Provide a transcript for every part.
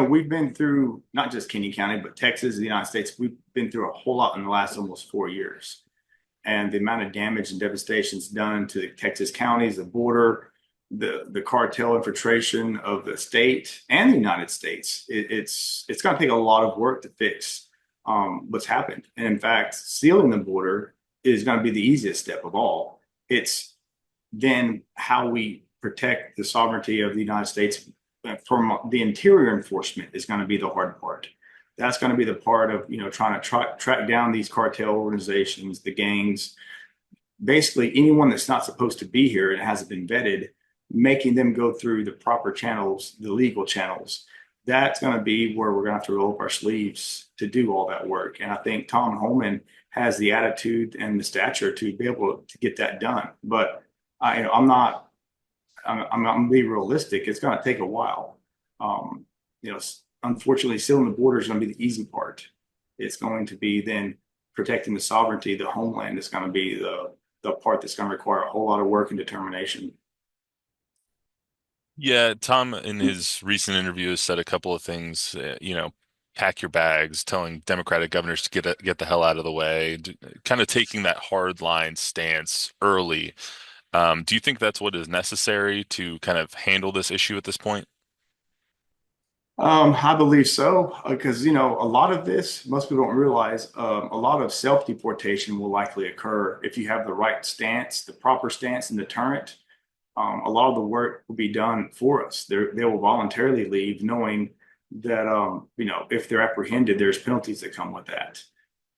We've been through not just Kinney County, but Texas, the United States. We've been through a whole lot in the last almost 4 years. And the amount of damage and devastation is done to the Texas counties, the border, the cartel infiltration of the state and the United States. It's going to take a lot of work to fix what's happened. And in fact, sealing the border is going to be the easiest step of all. It's then how we protect the sovereignty of the United States from the interior enforcement is going to be the hard part. That's going to be the part of trying to track down these cartel organizations, the gangs, basically anyone that's not supposed to be here and hasn't been vetted, making them go through the proper channels, the legal channels. That's going to be where we're going to have to roll up our sleeves to do all that work. And I think Tom Homan has the attitude and the stature to be able to get that done. But I'm not. I'm going to be realistic. It's going to take a while. Unfortunately, sealing the border is going to be the easy part. It's going to be then protecting the sovereignty, the homeland is going to be the part that's going to require a whole lot of work and determination. Yeah, Tom in his recent interview has said a couple of things, pack your bags, telling Democratic governors to get the hell out of the way, kind of taking that hard line stance early. Do you think that's what is necessary to kind of handle this issue at this point? I believe so, because a lot of this, most people don't realize, a lot of self-deportation will likely occur if you have the right stance, the proper stance and deterrent. A lot of the work will be done for us. They will voluntarily leave, knowing that if they're apprehended, there's penalties that come with that,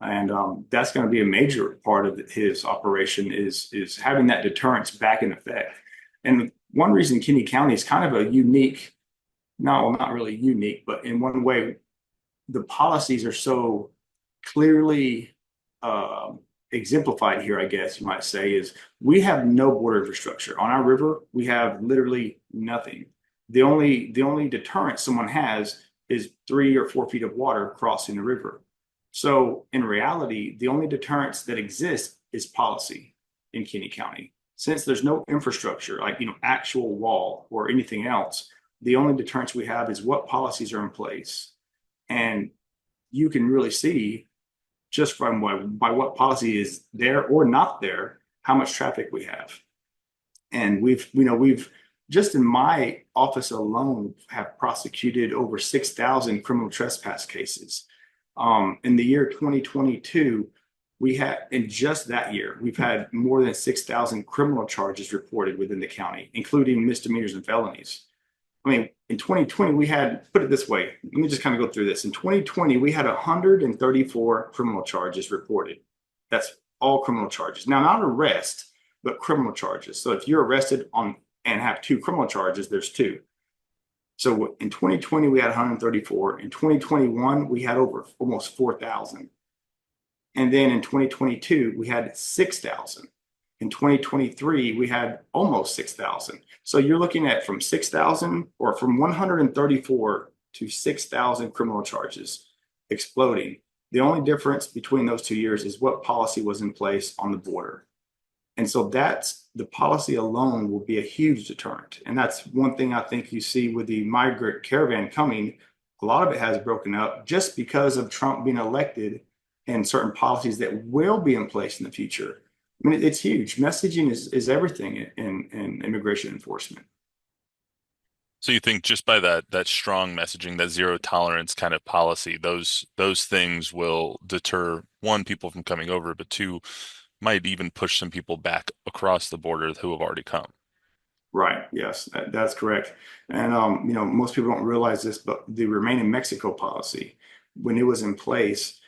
and that's going to be a major part of his operation is having that deterrence back in effect. And one reason Kinney County is kind of a unique, no, well, not really unique, but in one way, the policies are so clearly exemplified here, I guess you might say, is we have no border infrastructure. On our river, we have literally nothing. The only deterrent someone has is 3 or 4 feet of water crossing the river. So in reality, the only deterrence that exists is policy in Kinney County. Since there's no infrastructure, like actual wall or anything else, the only deterrence we have is what policies are in place. And you can really see just from by what policy is there or not there, how much traffic we have. And we've just in my office alone have prosecuted over 6,000 criminal trespass cases. In the year 2022, we had, in just that year, we've had more than 6,000 criminal charges reported within the county, including misdemeanors and felonies. I mean, in 2020, we had, put it this way, let me just kind of go through this. In 2020, we had 134 criminal charges reported. That's all criminal charges. Now, not arrest, but criminal charges. So if you're arrested on and have two criminal charges, there's two. So in 2020, we had 134. In 2021, we had over almost 4,000. And then in 2022, we had 6,000. In 2023, we had almost 6,000. So you're looking at from 6,000 or from 134 to 6,000 criminal charges exploding. The only difference between those 2 years is what policy was in place on the border. And so that's the policy alone will be a huge deterrent. And that's one thing I think you see with the migrant caravan coming. A lot of it has broken up just because of Trump being elected and certain policies that will be in place in the future. I mean, it's huge. Messaging is everything in immigration enforcement. So you think just by that strong messaging, that zero tolerance kind of policy, those things will deter one, people from coming over, but two, might even push some people back across the border who have already come. Right. Yes, that's correct. And most people don't realize this, but the Remain in Mexico policy, when it was in place,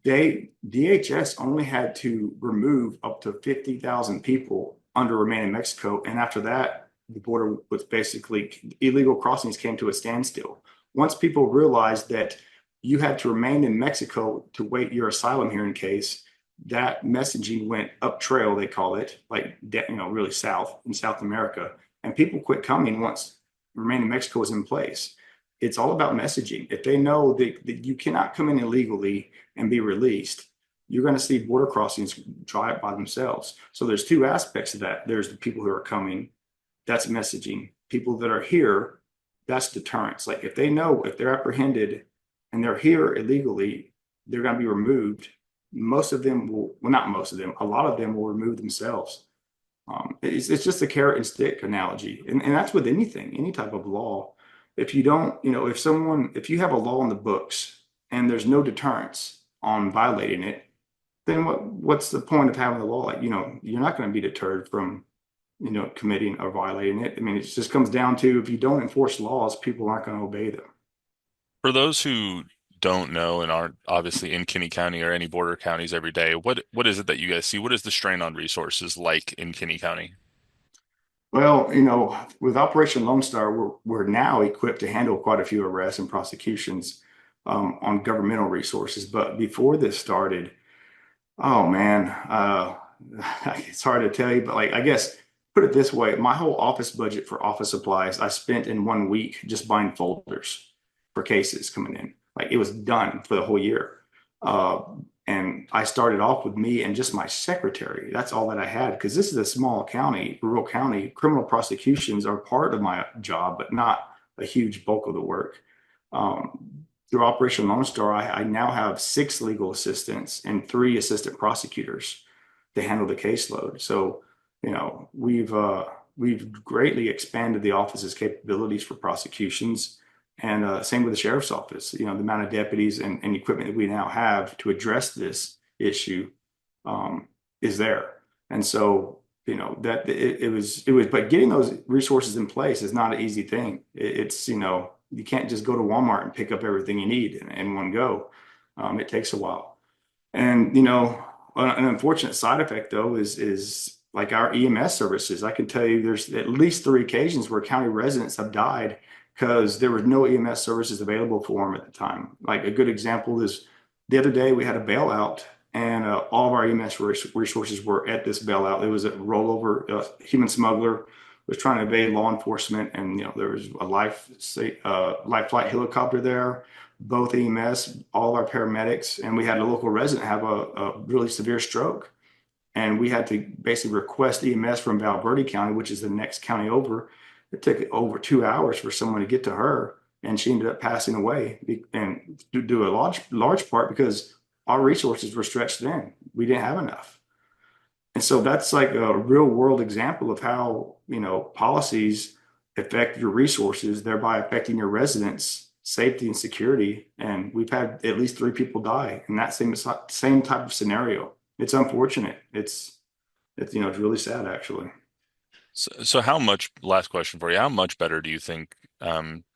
they DHS only had to remove up to 50,000 people under Remain in Mexico, and after that, the border was basically illegal crossings came to a standstill. Once people realized that you had to remain in Mexico to wait your asylum hearing case, that messaging went up trail, they call it, like really south in South America, and people quit coming once Remain in Mexico was in place. It's all about messaging. If they know that you cannot come in illegally and be released, you're going to see border crossings dry up by themselves. So there's two aspects of that. There's the people who are coming, that's messaging. People that are here, that's deterrence. Like if they know if they're apprehended and they're here illegally, they're going to be removed. Most of them will, well, not most of them, a lot of them will remove themselves. It's just a carrot and stick analogy. And that's with anything, any type of law. If you don't, if you have a law in the books and there's no deterrence on violating it, then what's the point of having the law? Like, you're not going to be deterred from, committing or violating it. I mean, it just comes down to if you don't enforce laws, people aren't going to obey them. For those who don't know and aren't obviously in Kinney County or any border counties every day, what is it that you guys see? What is the strain on resources like in Kinney County? Well, with Operation Lone Star, we're now equipped to handle quite a few arrests and prosecutions on governmental resources. But before this started, oh man, it's hard to tell you, but like I guess put it this way, my whole office budget for office supplies I spent in 1 week just buying folders for cases coming in. Like it was done for the whole year. Uh, and I started off with me and just my secretary. That's all that I had because this is a small county, rural county. Criminal prosecutions are part of my job, but not a huge bulk of the work. Through Operation Lone Star, I now have 6 legal assistants and 3 assistant prosecutors to handle the caseload. So, we've greatly expanded the office's capabilities for prosecutions, and same with the sheriff's office. The amount of deputies and equipment that we now have to address this issue is there. And so, that it was, but getting those resources in place is not an easy thing. It's you can't just go to Walmart and pick up everything you need in one go. It takes a while. And an unfortunate side effect though is like our EMS services. I can tell you there's at least 3 occasions where county residents have died because there were no EMS services available for them at the time. Like a good example is the other day we had a bailout and all of our EMS resources were at this bailout. It was a rollover. A human smuggler was trying to evade law enforcement, and there was a life flight helicopter there, both EMS, all of our paramedics, and we had a local resident have a really severe stroke, and we had to basically request EMS from Val Verde County, which is the next county over. It took over 2 hours for someone to get to her, and she ended up passing away, and to do a large part because our resources were stretched thin. We didn't have enough. And so that's like a real world example of how, policies affect your resources, thereby affecting your residents' safety and security. And we've had at least 3 people die in that same type of scenario. It's unfortunate. It's really sad actually. So how much, last question for you, how much better do you think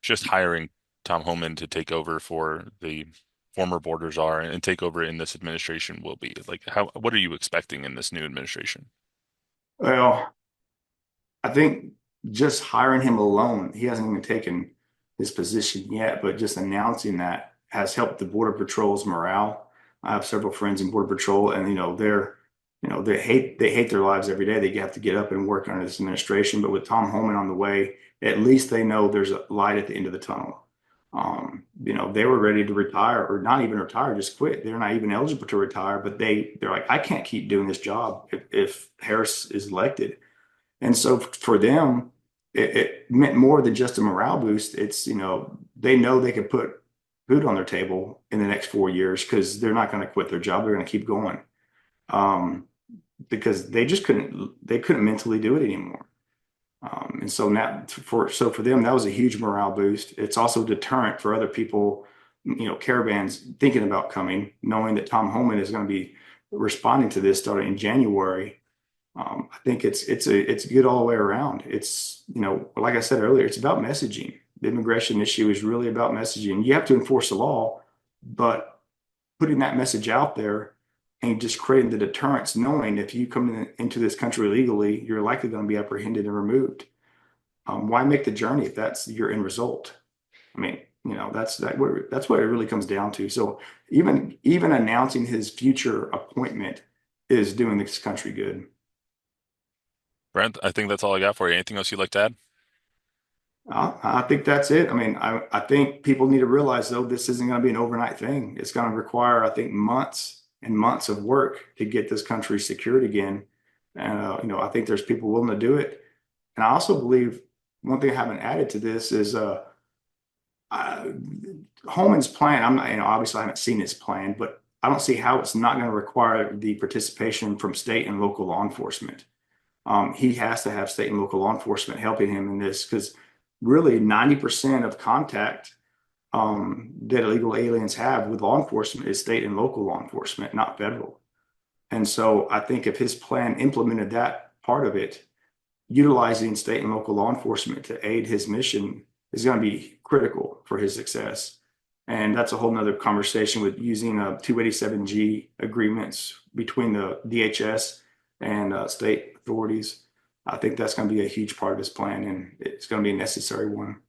just hiring Tom Homan to take over for the former border czar and take over in this administration will be? Like, what are you expecting in this new administration? Well, I think just hiring him alone, he hasn't even taken his position yet, but just announcing that has helped the Border Patrol's morale. I have several friends in Border Patrol, and they hate their lives every day. They have to get up and work under this administration. But with Tom Homan on the way, at least they know there's a light at the end of the tunnel. They were ready to retire or not even retire, just quit. They're not even eligible to retire, but they're like, I can't keep doing this job if Harris is elected. And so for them, it meant more than just a morale boost. It's, they know they can put food on their table in the next 4 years because they're not going to quit their job. They're going to keep going. Because they couldn't mentally do it anymore. And so now for them, that was a huge morale boost. It's also a deterrent for other people, caravans thinking about coming, knowing that Tom Homan is going to be responding to this starting in January. I think it's good all the way around. It's, like I said earlier, it's about messaging. The immigration issue is really about messaging. You have to enforce the law, but putting that message out there and just creating the deterrence, knowing if you come into this country illegally, you're likely going to be apprehended and removed. Why make the journey if that's your end result? I mean, that's what it really comes down to. So even announcing his future appointment is doing this country good. Brent, I think that's all I got for you. Anything else you'd like to add? I think that's it. I mean, I think people need to realize though, this isn't going to be an overnight thing. It's going to require, I think, months and months of work to get this country secured again. And, I think there's people willing to do it. And I also believe one thing I haven't added to this is uh, Homan's plan, I'm not, obviously I haven't seen his plan, but I don't see how it's not going to require the participation from state and local law enforcement. He has to have state and local law enforcement helping him in this because really 90% of contact that illegal aliens have with law enforcement is state and local law enforcement, not federal. And so I think if his plan implemented that part of it, utilizing state and local law enforcement to aid his mission is going to be critical for his success. And that's a whole nother conversation with using 287G agreements between the DHS and state authorities. I think that's going to be a huge part of his plan, and it's going to be a necessary one.